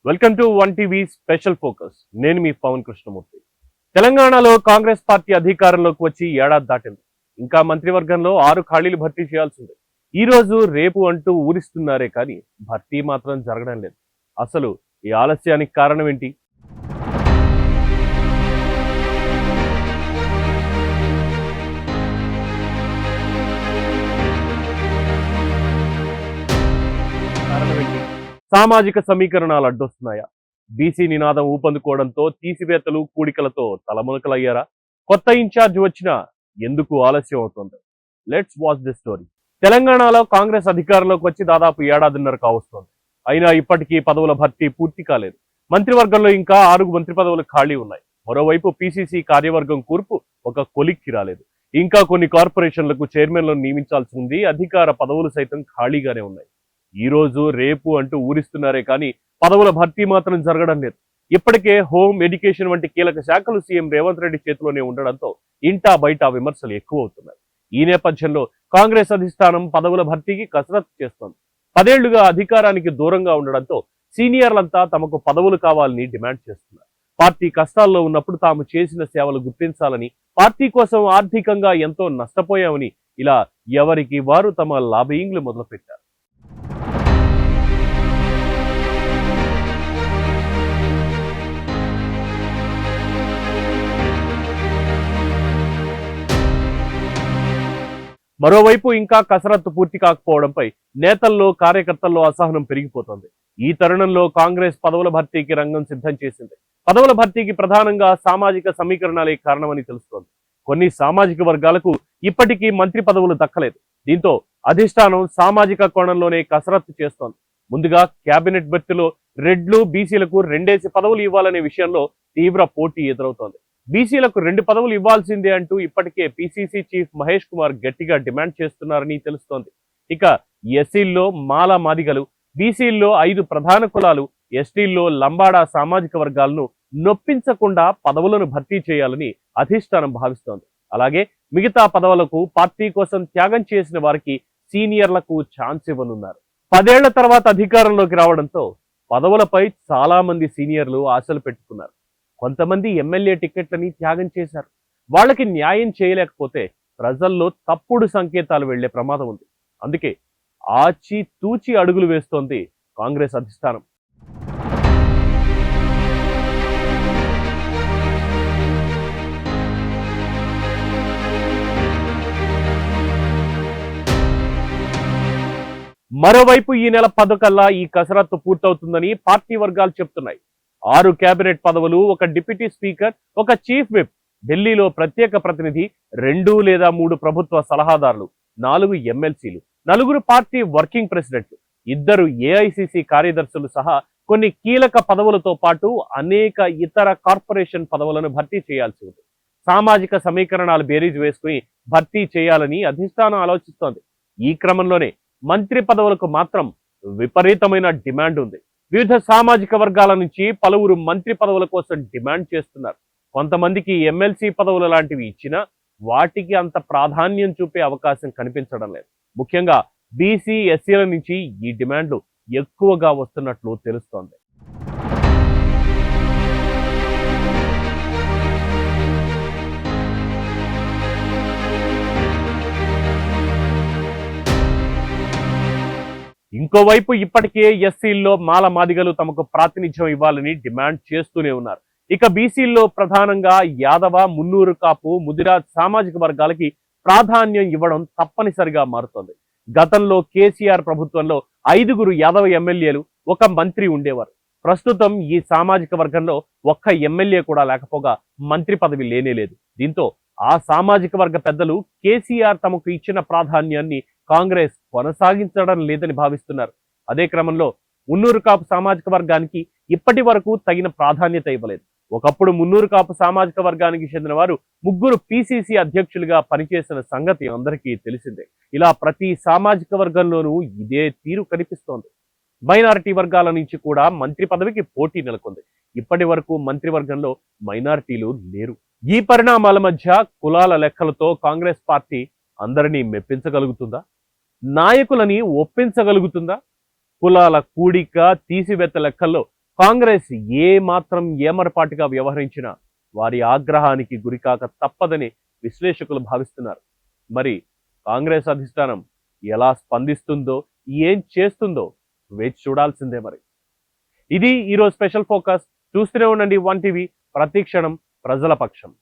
Welcome to one TV special focus. నేను మీ పవన్ కృష్ణమూర్తి. తెలంగాణలో Congress party అధికారంలోకి వచ్చి ఏడాది దాటింది. ఇంకా మంత్రివర్గంలో 6 ఖాళీలు భర్తీ చేయాల్సింది. ఈ రోజు రేపు అంటూ ఊరిస్తున్నారే కానీ భర్తీ మాత్రం జరగడం లేదు. అసలు ఈ ఆలస్యానికి కారణం ఏంటి? సామాజిక సమీకరణాలు అడ్డొస్తున్నాయా? బీసీ నినాదం ఊపందుకోవడంతో తీసివేతలు కూడికలతో తలమునకలయ్యారా? కొత్త ఇన్ఛార్జ్ వచ్చినా ఎందుకు ఆలస్యం అవుతుంది? Let's watch this story. తెలంగాణలో కాంగ్రెస్ అధికారంలోకి వచ్చి దాదాపు ఏడాదిన్నర కావస్తోంది. అయినా ఇప్పటికీ పదవుల భర్తీ పూర్తి కాలేదు. మంత్రివర్గంలో ఇంకా 6 మంత్రి పదవులు ఖాళీ ఉన్నాయి. మరోవైపు పీసీసీ కార్యవర్గం కూర్పు ఒక కొలిక్కి రాలేదు. ఇంకా కొన్ని కార్పొరేషన్లకు చైర్మన్లను నియమించాల్సి ఉంది. అధికార పదవులు సైతం ఖాళీగానే ఉన్నాయి. ఈ రోజు రేపు అంటూ ఊరిస్తున్నారే కానీ పదవుల భర్తీ మాత్రం జరగడం లేదు. ఇప్పటికే హోమ్, ఎడ్యుకేషన్ వంటి కీలక శాఖలు సీఎం రేవంత్ రెడ్డి చేతిలోనే ఉండడంతో ఇంటా బయట విమర్శలు ఎక్కువ అవుతున్నాయి. ఈ నేపథ్యంలో కాంగ్రెస్ అధిష్టానం పదవుల భర్తీకి కసరత్తు చేస్తోంది. 10 ఏళ్లుగా అధికారానికి దూరంగా ఉండడంతో సీనియర్లంతా తమకు పదవులు కావాలని డిమాండ్ చేస్తున్నారు. పార్టీ కష్టాల్లో ఉన్నప్పుడు తాము చేసిన సేవలు గుర్తించాలని, పార్టీ కోసం ఆర్థికంగా ఎంతో నష్టపోయామని ఇలా ఎవరికి వారు తమ లాబియింగ్లు మొదలుపెట్టారు. మరోవైపు ఇంకా కసరత్తు పూర్తి కాకపోవడంపై నేతల్లో, కార్యకర్తల్లో అసహనం పెరిగిపోతోంది. ఈ తరుణంలో కాంగ్రెస్ పదవుల భర్తీకి రంగం సిద్ధం చేసింది. పదవుల భర్తీకి ప్రధానంగా సామాజిక సమీకరణాలే కారణమని తెలుస్తోంది. కొన్ని సామాజిక వర్గాలకు ఇప్పటికీ మంత్రి పదవులు దక్కలేదు. దీంతో అధిష్టానం సామాజిక కోణంలోనే కసరత్తు చేస్తోంది. ముందుగా కేబినెట్ బెర్తులో రెడ్లు, బీసీలకు 2 పదవులు ఇవ్వాలనే విషయంలో తీవ్ర పోటీ ఎదురవుతోంది. బీసీలకు 2 పదవులు ఇవ్వాల్సిందే అంటూ ఇప్పటికే పీసీసీ చీఫ్ మహేష్ కుమార్ గట్టిగా డిమాండ్ చేస్తున్నారని తెలుస్తోంది. ఇక ఎస్సీల్లో మాల మాదిగలు, బీసీల్లో 5 ప్రధాన కులాలు, ఎస్టీల్లో లంబాడా సామాజిక వర్గాలను నొప్పించకుండా పదవులను భర్తీ చేయాలని అధిష్టానం భావిస్తోంది. అలాగే మిగతా పదవులకు పార్టీ కోసం త్యాగం చేసిన వారికి సీనియర్లకు ఛాన్స్ ఇవ్వనున్నారు. 10 ఏళ్ల తర్వాత అధికారంలోకి రావడంతో పదవులపై చాలా మంది సీనియర్లు ఆశలు పెట్టుకున్నారు. కొంతమంది ఎమ్మెల్యే టికెట్లని త్యాగం చేశారు. వాళ్ళకి న్యాయం చేయలేకపోతే ప్రజల్లో తప్పుడు సంకేతాలు వెళ్లే ప్రమాదం ఉంది. అందుకే ఆచి తూచి అడుగులు వేస్తోంది కాంగ్రెస్ అధిష్టానం. మరోవైపు ఈ నెల 10 కల్లా ఈ కసరత్తు పూర్తవుతుందని పార్టీ వర్గాలు చెప్తున్నాయి. 6 కేబినెట్ పదవులు, 1 డిప్యూటీ స్పీకర్, 1 చీఫ్ విప్, ఢిల్లీలో ప్రత్యేక ప్రతినిధి, 2 లేదా 3 ప్రభుత్వ సలహాదారులు, 4 ఎమ్మెల్సీలు, 4 పార్టీ వర్కింగ్ ప్రెసిడెంట్లు, 2 ఏఐసిసి కార్యదర్శులు సహా కొన్ని కీలక పదవులతో పాటు అనేక ఇతర కార్పొరేషన్ పదవులను భర్తీ చేయాల్సి ఉంది. సామాజిక సమీకరణాలు బేరీజు వేసుకుని భర్తీ చేయాలని అధిష్టానం ఆలోచిస్తోంది. ఈ క్రమంలోనే మంత్రి పదవులకు మాత్రం విపరీతమైన డిమాండ్ ఉంది. వివిధ సామాజిక వర్గాల నుంచి పలువురు మంత్రి పదవుల కోసం డిమాండ్ చేస్తున్నారు. కొంతమందికి ఎమ్మెల్సీ పదవులు లాంటివి ఇచ్చినా వాటికి అంత ప్రాధాన్యం చూపే అవకాశం కనిపించడం లేదు. ముఖ్యంగా బీసీ, ఎస్సీల నుంచి ఈ డిమాండ్లు ఎక్కువగా వస్తున్నట్లు తెలుస్తోంది. ఇంకోవైపు ఇప్పటికే ఎస్సీల్లో మాల మాదిగలు తమకు ప్రాతినిధ్యం ఇవ్వాలని డిమాండ్ చేస్తూనే ఉన్నారు. ఇక బీసీల్లో ప్రధానంగా యాదవ, మున్నూరు కాపు, ముదిరాజ్ సామాజిక వర్గాలకి ప్రాధాన్యం ఇవ్వడం తప్పనిసరిగా మారుతోంది. గతంలో కేసీఆర్ ప్రభుత్వంలో 5 యాదవ ఎమ్మెల్యేలు, 1 మంత్రి ఉండేవారు. ప్రస్తుతం ఈ సామాజిక వర్గంలో 1 ఎమ్మెల్యే కూడా లేకపోగా మంత్రి పదవి లేనేలేదు. దీంతో ఆ సామాజిక వర్గ పెద్దలు కేసీఆర్ తమకు ఇచ్చిన ప్రాధాన్యాన్ని కాంగ్రెస్ కొనసాగించడం లేదని భావిస్తున్నారు. అదే క్రమంలో మున్నూరు కాపు సామాజిక వర్గానికి ఇప్పటి వరకు తగిన ప్రాధాన్యత ఇవ్వలేదు. ఒకప్పుడు మున్నూరు కాపు సామాజిక వర్గానికి చెందిన వారు 3 పీసీసీ అధ్యక్షులుగా పనిచేసిన సంగతి అందరికీ తెలిసిందే. ఇలా ప్రతి సామాజిక వర్గంలోనూ ఇదే తీరు కనిపిస్తోంది. మైనారిటీ వర్గాల నుంచి కూడా మంత్రి పదవికి పోటీ నెలకొంది. ఇప్పటి వరకు మంత్రివర్గంలో మైనారిటీలు లేరు. ఈ పరిణామాల మధ్య కులాల లెక్కలతో కాంగ్రెస్ పార్టీ అందరినీ మెప్పించగలుగుతుందా? నాయకులని ఒప్పించగలుగుతుందా? కులాల కూడిక, తీసివేత లెక్కల్లో కాంగ్రెస్ ఏ మాత్రం ఏమరపాటుగా వ్యవహరించినా వారి ఆగ్రహానికి గురికాక తప్పదని విశ్లేషకులు భావిస్తున్నారు. మరి కాంగ్రెస్ అధిష్టానం ఎలా స్పందిస్తుందో, ఏం చేస్తుందో వేచి చూడాల్సిందే మరి. ఇది ఈరోజు స్పెషల్ ఫోకస్. చూస్తూనే ఉండండి వన్ టీవీ, ప్రతి క్షణం ప్రజల పక్షం.